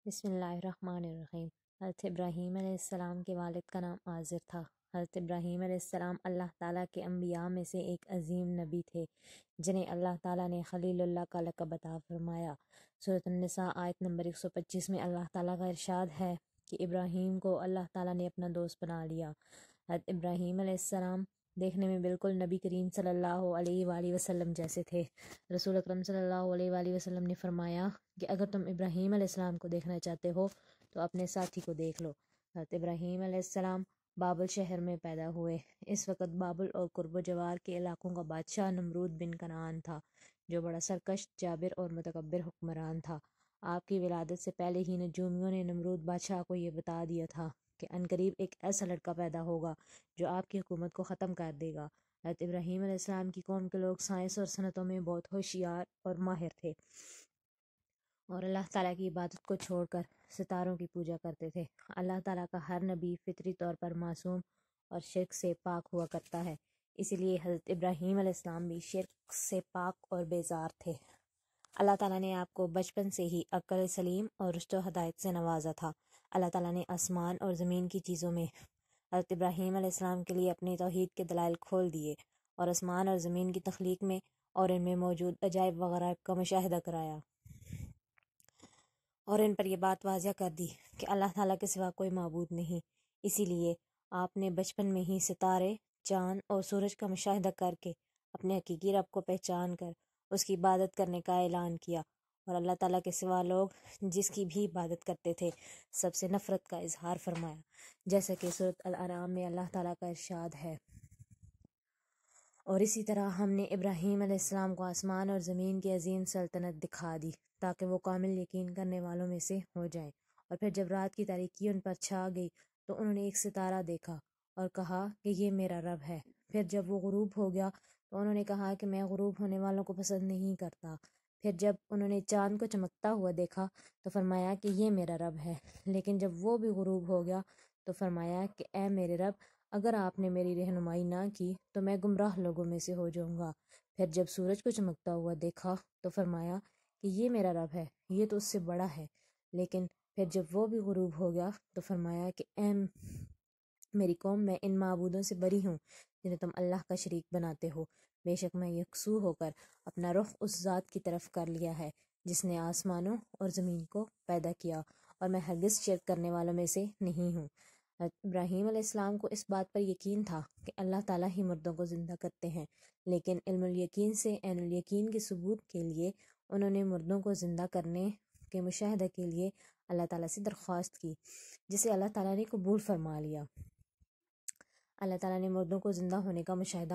بسم اللہ الرحمن الرحیم۔ حضرت ابراہیم علیہ السلام کے والد کا نام آزر تھا۔ حضرت ابراہیم علیہ السلام اللہ تعالیٰ کے انبیاء میں سے ایک عظیم نبی تھے جنہیں اللہ تعالیٰ نے خلیل اللہ کا لقب عطا فرمایا۔ سورۃ النساء آیت نمبر 125 میں اللہ تعالیٰ کا ارشاد ہے کہ ابراہیم کو اللہ تعالیٰ نے اپنا دوست بنا لیا۔ حضرت ابراہیم علیہ السلام دیکھنے میں بالکل نبی کریم صلی اللہ علیہ وآلہ وسلم جیسے تھے۔ رسول اکرم صلی اللہ علیہ وآلہ وسلم نے فرمایا کہ اگر تم ابراہیم علیہ السلام کو دیکھنا چاہتے ہو تو اپنے ساتھی کو دیکھ لو۔ حضرت ابراہیم علیہ السلام بابل شہر میں پیدا ہوئے۔ اس وقت بابل اور قرب و جوار کے علاقوں کا بادشاہ نمرود بن کنعان تھا، جو بڑا سرکش، جابر اور متکبر حکمران تھا۔ آپ کی ولادت سے پہلے ہی نجومیوں نے نمرود بادشاہ کو یہ بتا دیا تھا کہ عنقریب ایک ایسا لڑکا پیدا ہوگا جو آپ کی حکومت کو ختم کر دے گا۔ حضرت ابراہیم علیہ السلام کی قوم کے لوگ سائنس اور صنعتوں میں بہت ہوشیار اور ماہر تھے اور اللہ تعالیٰ کی عبادت کو چھوڑ کر ستاروں کی پوجا کرتے تھے۔ اللہ تعالیٰ کا ہر نبی فطری طور پر معصوم اور شرک سے پاک ہوا کرتا ہے، اسی لیے حضرت ابراہیم علیہ السلام بھی شرک سے پاک اور بیزار تھے۔ اللہ تعالیٰ نے آپ کو بچپن سے ہی عقل سلیم اور رشد و ہدایت سے نوازا تھا۔ اللہ تعالیٰ نے آسمان اور زمین کی چیزوں میں حضرت ابراہیم علیہ السلام کے لیے اپنی توحید کے دلائل کھول دیے اور آسمان اور زمین کی تخلیق میں اور ان میں موجود عجائب وغیرہ کا مشاہدہ کرایا، اور ان پر یہ بات واضح کر دی کہ اللہ تعالیٰ کے سوا کوئی معبود نہیں۔ اسی لیے آپ نے بچپن میں ہی ستارے، چاند اور سورج کا مشاہدہ کر کے اپنے حقیقی رب کو پہچان کر اس کی عبادت کرنے کا اعلان کیا، اور اللہ تعالیٰ کے سوا لوگ جس کی بھی عبادت کرتے تھے سب سے نفرت کا اظہار فرمایا، جیسا کہ سورۃ الانعام میں اللہ تعالیٰ کا ارشاد ہے۔ اور اسی طرح ہم نے ابراہیم علیہ السلام کو آسمان اور زمین کی عظیم سلطنت دکھا دی تاکہ وہ کامل یقین کرنے والوں میں سے ہو جائیں۔ اور پھر جب رات کی تاریکی ان پر چھا گئی تو انہوں نے ایک ستارہ دیکھا اور کہا کہ یہ میرا رب ہے۔ پھر جب وہ غروب ہو گیا تو انہوں نے کہا کہ میں غروب ہونے والوں کو پسند نہیں کرتا۔ پھر جب انہوں نے چاند کو چمکتا ہوا دیکھا تو فرمایا کہ یہ میرا رب ہے۔ لیکن جب وہ بھی غروب ہو گیا تو فرمایا کہ اے میرے رب، اگر آپ نے میری رہنمائی نہ کی تو میں گمراہ لوگوں میں سے ہو جاؤں گا۔ پھر جب سورج کو چمکتا ہوا دیکھا تو فرمایا کہ یہ میرا رب ہے، یہ تو اس سے بڑا ہے۔ لیکن پھر جب وہ بھی غروب ہو گیا تو فرمایا کہ اے میری قوم، میں ان معبودوں سے بری ہوں جنہیں تم اللہ کا شریک بناتے ہو۔ بے شک میں یکسو ہو کر اپنا رخ اس ذات کی طرف کر لیا ہے جس نے آسمانوں اور زمین کو پیدا کیا، اور میں ہرگز شرک کرنے والوں میں سے نہیں ہوں۔ ابراہیم علیہ السلام کو اس بات پر یقین تھا کہ اللہ تعالیٰ ہی مردوں کو زندہ کرتے ہیں، لیکن علم الیقین سے عین الیقین کے ثبوت کے لیے انہوں نے مردوں کو زندہ کرنے کے مشاہدہ کے لیے اللہ تعالیٰ سے درخواست کی، جسے اللہ تعالیٰ نے قبول فرما لیا۔ اللہ تعالیٰ نے مردوں کو زندہ ہونے کا مشاہدہ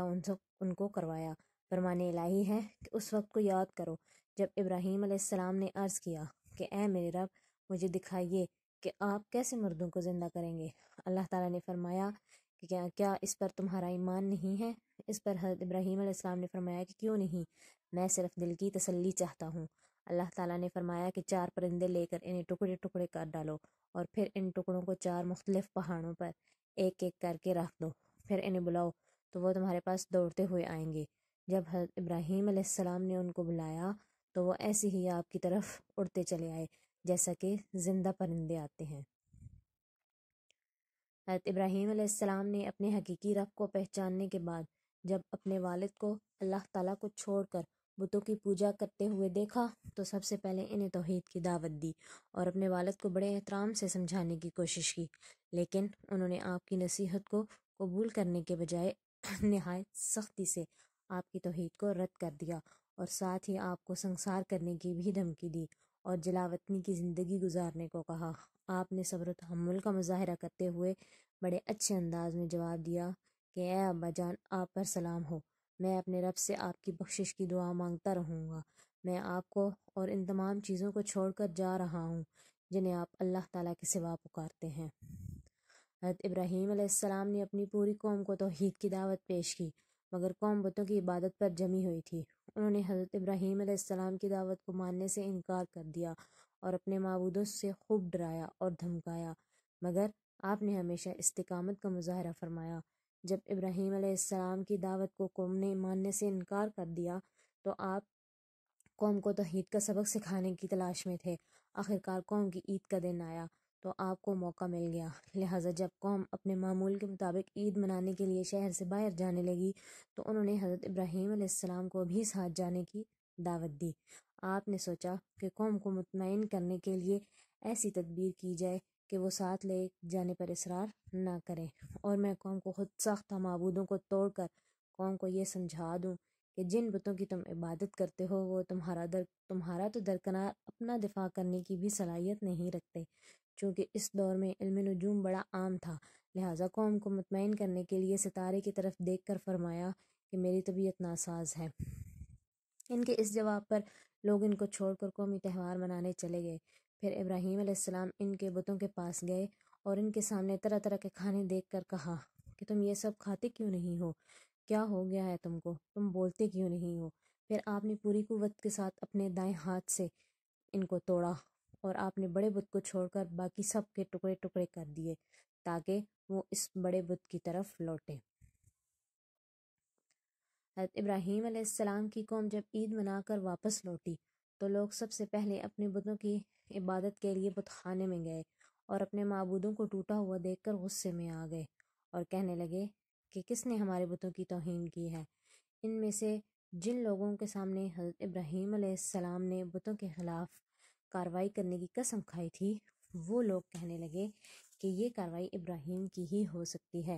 ان کو کروایا۔ فرمان الہی ہے کہ اس وقت کو یاد کرو جب ابراہیم علیہ السلام نے عرض کیا کہ اے میرے رب، مجھے دکھائیے کہ آپ کیسے مردوں کو زندہ کریں گے۔ اللہ تعالیٰ نے فرمایا کہ کیا اس پر تمہارا ایمان نہیں ہے؟ اس پر حضرت ابراہیم علیہ السلام نے فرمایا کہ کیوں نہیں، میں صرف دل کی تسلی چاہتا ہوں۔ اللہ تعالیٰ نے فرمایا کہ 4 پرندے لے کر انہیں ٹکڑے ٹکڑے کر ڈالو، اور پھر ان ٹکڑوں کو 4 مختلف پہاڑوں پر ایک ایک کر کے رکھ دو، پھر انہیں بلاؤ تو وہ تمہارے پاس دوڑتے ہوئے آئیں گے۔ جب حضرت ابراہیم علیہ السلام نے ان کو بلایا تو وہ ایسے ہی آپ کی طرف اڑتے چلے آئے جیسا کہ زندہ پرندے آتے ہیں۔ حضرت ابراہیم علیہ السلام نے اپنے حقیقی رب کو پہچاننے کے بعد جب اپنے والد کو اللہ تعالیٰ کو چھوڑ کر بتوں کی پوجا کرتے ہوئے دیکھا تو سب سے پہلے انہیں توحید کی دعوت دی اور اپنے والد کو بڑے احترام سے سمجھانے کی کوشش کی، لیکن انہوں نے آپ کی نصیحت کو قبول کرنے کے بجائے نہایت سختی سے آپ کی توحید کو رد کر دیا، اور ساتھ ہی آپ کو سنسار کرنے کی بھی دھمکی دی اور جلاوطنی کی زندگی گزارنے کو کہا۔ آپ نے صبر و تحمل کا مظاہرہ کرتے ہوئے بڑے اچھے انداز میں جواب دیا کہ اے ابا جان، آپ پر سلام ہو، میں اپنے رب سے آپ کی بخشش کی دعا مانگتا رہوں گا۔ میں آپ کو اور ان تمام چیزوں کو چھوڑ کر جا رہا ہوں جنہیں آپ اللہ تعالیٰ کے سوا پکارتے ہیں۔ حضرت ابراہیم علیہ السلام نے اپنی پوری قوم کو توحید کی دعوت پیش کی، مگر قوم بتوں کی عبادت پر جمی ہوئی تھی۔ انہوں نے حضرت ابراہیم علیہ السلام کی دعوت کو ماننے سے انکار کر دیا اور اپنے معبودوں سے خوب ڈرایا اور دھمکایا، مگر آپ نے ہمیشہ استقامت کا مظاہرہ فرمایا۔ جب ابراہیم علیہ السلام کی دعوت کو قوم نے ماننے سے انکار کر دیا تو آپ قوم کو توحید کا سبق سکھانے کی تلاش میں تھے۔ آخرکار قوم کی عید کا دن آیا تو آپ کو موقع مل گیا، لہٰذا جب قوم اپنے معمول کے مطابق عید منانے کے لیے شہر سے باہر جانے لگی تو انہوں نے حضرت ابراہیم علیہ السلام کو بھی ساتھ جانے کی دعوت دی۔ آپ نے سوچا کہ قوم کو مطمئن کرنے کے لیے ایسی تدبیر کی جائے کہ وہ ساتھ لے جانے پر اصرار نہ کریں، اور میں قوم کو خود ساختہ معبودوں کو توڑ کر قوم کو یہ سمجھا دوں کہ جن بتوں کی تم عبادت کرتے ہو وہ تمہارا تو درکنار اپنا دفاع کرنے کی بھی صلاحیت نہیں رکھتے۔ چونکہ اس دور میں علم نجوم بڑا عام تھا، لہٰذا قوم کو مطمئن کرنے کے لیے ستارے کی طرف دیکھ کر فرمایا کہ میری طبیعت ناساز ہے۔ ان کے اس جواب پر لوگ ان کو چھوڑ کر قومی تہوار منانے چلے گئے۔ پھر ابراہیم علیہ السلام ان کے بتوں کے پاس گئے اور ان کے سامنے طرح طرح کے کھانے دیکھ کر کہا کہ تم یہ سب کھاتے کیوں نہیں ہو؟ کیا ہو گیا ہے تم کو؟ تم بولتے کیوں نہیں ہو؟ پھر آپ نے پوری قوت کے ساتھ اپنے دائیں ہاتھ سے ان کو توڑا اور آپ نے بڑے بت کو چھوڑ کر باقی سب کے ٹکڑے ٹکڑے کر دیے تاکہ وہ اس بڑے بت کی طرف لوٹے۔ حضرت ابراہیم علیہ السلام کی قوم جب عید منا کر واپس لوٹی تو لوگ سب سے پہلے اپنے بتوں کی عبادت کے لیے بت خانے میں گئے اور اپنے معبودوں کو ٹوٹا ہوا دیکھ کر غصے میں آ گئے اور کہنے لگے کہ کس نے ہمارے بتوں کی توہین کی ہے۔ ان میں سے جن لوگوں کے سامنے حضرت ابراہیم علیہ السلام نے بتوں کے خلاف کارروائی کرنے کی قسم کھائی تھی، وہ لوگ کہنے لگے کہ یہ کارروائی ابراہیم کی ہی ہو سکتی ہے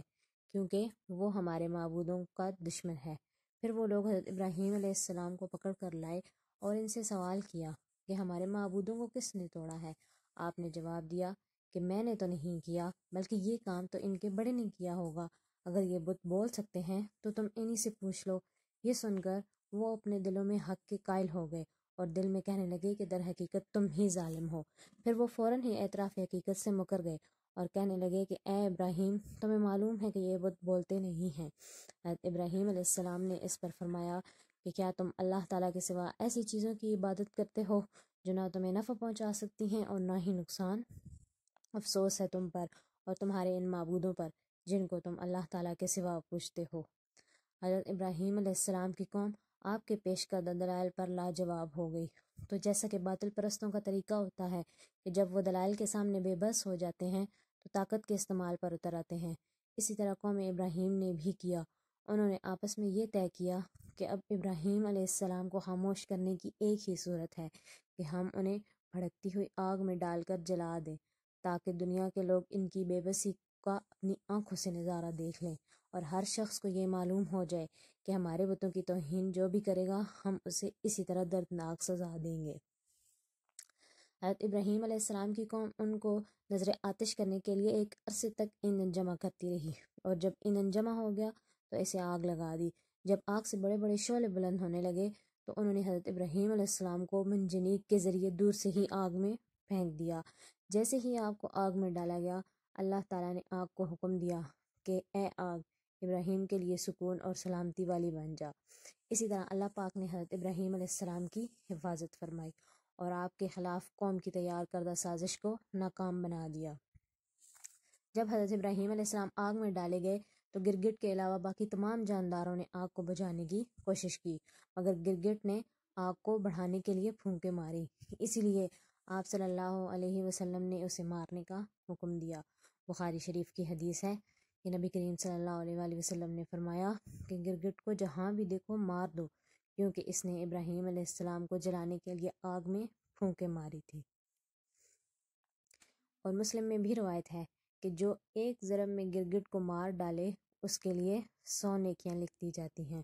کیونکہ وہ ہمارے معبودوں کا دشمن ہے۔ پھر وہ لوگ حضرت ابراہیم علیہ السلام کو پکڑ کر لائے اور ان سے سوال کیا کہ ہمارے معبودوں کو کس نے توڑا ہے؟ آپ نے جواب دیا کہ میں نے تو نہیں کیا، بلکہ یہ کام تو ان کے بڑے نے کیا ہوگا۔ اگر یہ بت بول سکتے ہیں تو تم انہی سے پوچھ لو۔ یہ سن کر وہ اپنے دلوں میں حق کے قائل ہو گئے اور دل میں کہنے لگے کہ در حقیقت تم ہی ظالم ہو۔ پھر وہ فوراً ہی اعتراف حقیقت سے مکر گئے اور کہنے لگے کہ اے ابراہیم، تمہیں معلوم ہے کہ یہ بت بولتے نہیں ہیں۔ حضرت ابراہیم علیہ السلام نے اس پر فرمایا کہ کیا تم اللہ تعالیٰ کے سوا ایسی چیزوں کی عبادت کرتے ہو جو نہ تمہیں نفع پہنچا سکتی ہیں اور نہ ہی نقصان؟ افسوس ہے تم پر اور تمہارے ان معبودوں پر جن کو تم اللہ تعالیٰ کے سوا پوجتے ہو۔ حضرت ابراہیم علیہ السلام کی قوم آپ کے پیش کردہ دلائل پر لاجواب ہو گئی۔ تو جیسا کہ باطل پرستوں کا طریقہ ہوتا ہے کہ جب وہ دلائل کے سامنے بے بس ہو جاتے ہیں تو طاقت کے استعمال پر اتر آتے ہیں، اسی طرح قوم ابراہیم نے بھی کیا۔ انہوں نے آپس میں یہ طے کیا کہ اب ابراہیم علیہ السلام کو خاموش کرنے کی ایک ہی صورت ہے کہ ہم انہیں بھڑکتی ہوئی آگ میں ڈال کر جلا دیں تاکہ دنیا کے لوگ ان کی بے بسی کا اپنی آنکھوں سے نظارہ دیکھ لیں اور ہر شخص کو یہ معلوم ہو جائے کہ ہمارے بتوں کی توہین جو بھی کرے گا ہم اسے اسی طرح دردناک سزا دیں گے۔ حضرت ابراہیم علیہ السلام کی قوم ان کو نظر آتش کرنے کے لیے ایک عرصے تک ایندھن جمع کرتی رہی اور جب ایندھن جمع ہو گیا تو اسے آگ لگا دی۔ جب آگ سے بڑے بڑے شعلے بلند ہونے لگے تو انہوں نے حضرت ابراہیم علیہ السلام کو منجنیق کے ذریعے دور سے ہی آگ میں پھینک دیا۔ جیسے ہی آگ کو آگ میں ڈالا گیا، اللہ تعالیٰ نے آگ کو حکم دیا کہ اے آگ، ابراہیم کے لیے سکون اور سلامتی والی بن جا۔ اسی طرح اللہ پاک نے حضرت ابراہیم علیہ السلام کی حفاظت فرمائی اور آپ کے خلاف قوم کی تیار کردہ سازش کو ناکام بنا دیا۔ جب حضرت ابراہیم علیہ السلام آگ میں ڈالے گئے تو گرگٹ کے علاوہ باقی تمام جانداروں نے آگ کو بجھانے کی کوشش کی، مگر گرگٹ نے آگ کو بڑھانے کے لیے پھونکیں ماری، اسی لیے آپ صلی اللہ علیہ وسلم نے اسے مارنے کا حکم دیا۔ بخاری شریف کی حدیث ہے کہ نبی کریم صلی اللہ علیہ وآلہ وسلم نے فرمایا کہ گرگٹ کو جہاں بھی دیکھو مار دو کیونکہ اس نے ابراہیم علیہ السلام کو جلانے کے لیے آگ میں پھونکیں ماری تھی۔ اور مسلم میں بھی روایت ہے کہ جو ایک ضرب میں گرگٹ کو مار ڈالے اس کے لیے 100 نیکیاں لکھ دی جاتی ہیں،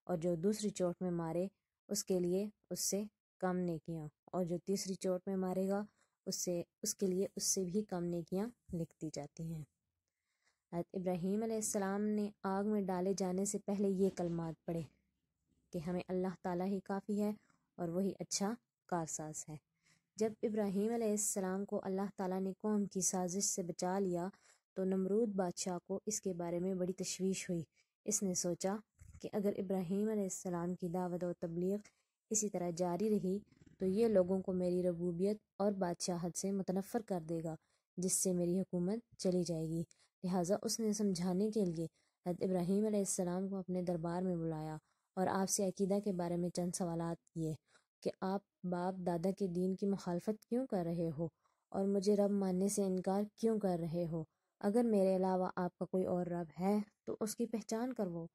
اور جو دوسری چوٹ میں مارے اس کے لیے اس سے کم نیکیاں، اور جو تیسری چوٹ میں مارے گا اس کے لیے اس سے بھی کم نیکیاں لکھ دی جاتی ہیں۔ حضرت ابراہیم علیہ السلام نے آگ میں ڈالے جانے سے پہلے یہ کلمات پڑھے کہ ہمیں اللہ تعالیٰ ہی کافی ہے اور وہی اچھا کارساز ہے۔ جب ابراہیم علیہ السلام کو اللہ تعالیٰ نے قوم کی سازش سے بچا لیا تو نمرود بادشاہ کو اس کے بارے میں بڑی تشویش ہوئی۔ اس نے سوچا کہ اگر ابراہیم علیہ السلام کی دعوت و تبلیغ اسی طرح جاری رہی تو یہ لوگوں کو میری ربوبیت اور بادشاہت سے متنفر کر دے گا، جس سے میری حکومت چلی جائے گی۔ لہٰذا اس نے سمجھانے کے لیے حضرت ابراہیم علیہ السلام کو اپنے دربار میں بلایا اور آپ سے عقیدہ کے بارے میں چند سوالات کیے کہ آپ باپ دادا کے دین کی مخالفت کیوں کر رہے ہو اور مجھے رب ماننے سے انکار کیوں کر رہے ہو؟ اگر میرے علاوہ آپ کا کوئی اور رب ہے تو اس کی پہچان کرو۔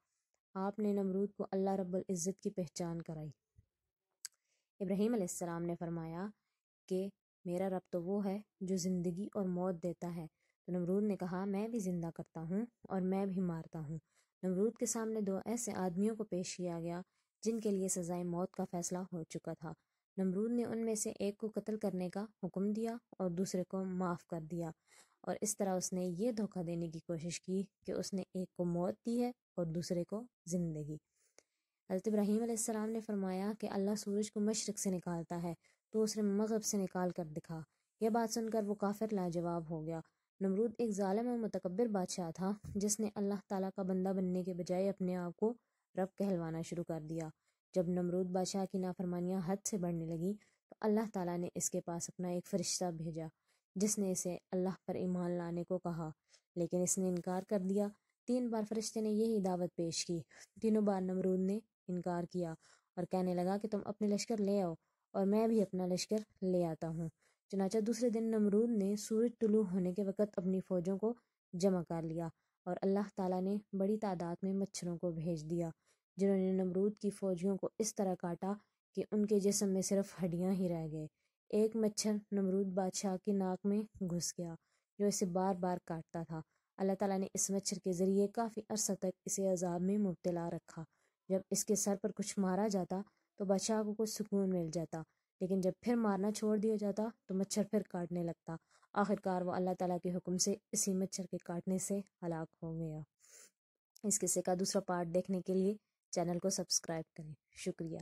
آپ نے نمرود کو اللہ رب العزت کی پہچان کرائی۔ ابراہیم علیہ السلام نے فرمایا کہ میرا رب تو وہ ہے جو زندگی اور موت دیتا ہے۔ تو نمرود نے کہا میں بھی زندہ کرتا ہوں اور میں بھی مارتا ہوں۔ نمرود کے سامنے دو ایسے آدمیوں کو پیش کیا گیا جن کے لیے سزائے موت کا فیصلہ ہو چکا تھا۔ نمرود نے ان میں سے ایک کو قتل کرنے کا حکم دیا اور دوسرے کو معاف کر دیا، اور اس طرح اس نے یہ دھوکہ دینے کی کوشش کی کہ اس نے ایک کو موت دی ہے اور دوسرے کو زندگی۔ حضرت ابراہیم علیہ السلام نے فرمایا کہ اللہ سورج کو مشرق سے نکالتا ہے تو اسے مغرب سے نکال کر دکھا۔ یہ بات سن کر وہ کافر لاجواب ہو گیا۔ نمرود ایک ظالم و متکبر بادشاہ تھا جس نے اللہ تعالیٰ کا بندہ بننے کے بجائے اپنے آپ کو رب کہلوانا شروع کر دیا۔ جب نمرود بادشاہ کی نافرمانیاں حد سے بڑھنے لگی تو اللہ تعالیٰ نے اس کے پاس اپنا ایک فرشتہ بھیجا جس نے اسے اللہ پر ایمان لانے کو کہا، لیکن اس نے انکار کر دیا۔ 3 بار فرشتے نے یہی دعوت پیش کی، تینوں بار نمرود نے انکار کیا اور کہنے لگا کہ تم اپنے لشکر لے آؤ اور میں بھی اپنا لشکر لے آتا ہوں۔ چنانچہ دوسرے دن نمرود نے سورج طلوع ہونے کے وقت اپنی فوجوں کو جمع کر لیا اور اللہ تعالیٰ نے بڑی تعداد میں مچھروں کو بھیج دیا جنہوں نے نمرود کی فوجیوں کو اس طرح کاٹا کہ ان کے جسم میں صرف ہڈیاں ہی رہ گئے۔ ایک مچھر نمرود بادشاہ کی ناک میں گھس گیا جو اسے بار بار کاٹتا تھا۔ اللہ تعالیٰ نے اس مچھر کے ذریعے کافی عرصہ تک اسے عذاب میں مبتلا رکھا۔ جب اس کے سر پر کچھ مارا جاتا تو بادشاہ کو کچھ سکون مل جاتا، لیکن جب پھر مارنا چھوڑ دیا جاتا تو مچھر پھر کاٹنے لگتا۔ آخرکار وہ اللہ تعالیٰ کے حکم سے اسی مچھر کے کاٹنے سے ہلاک ہو گیا۔ اس قصے کا دوسرا پارٹ دیکھنے کے لیے چینل کو سبسکرائب کریں۔ شکریہ۔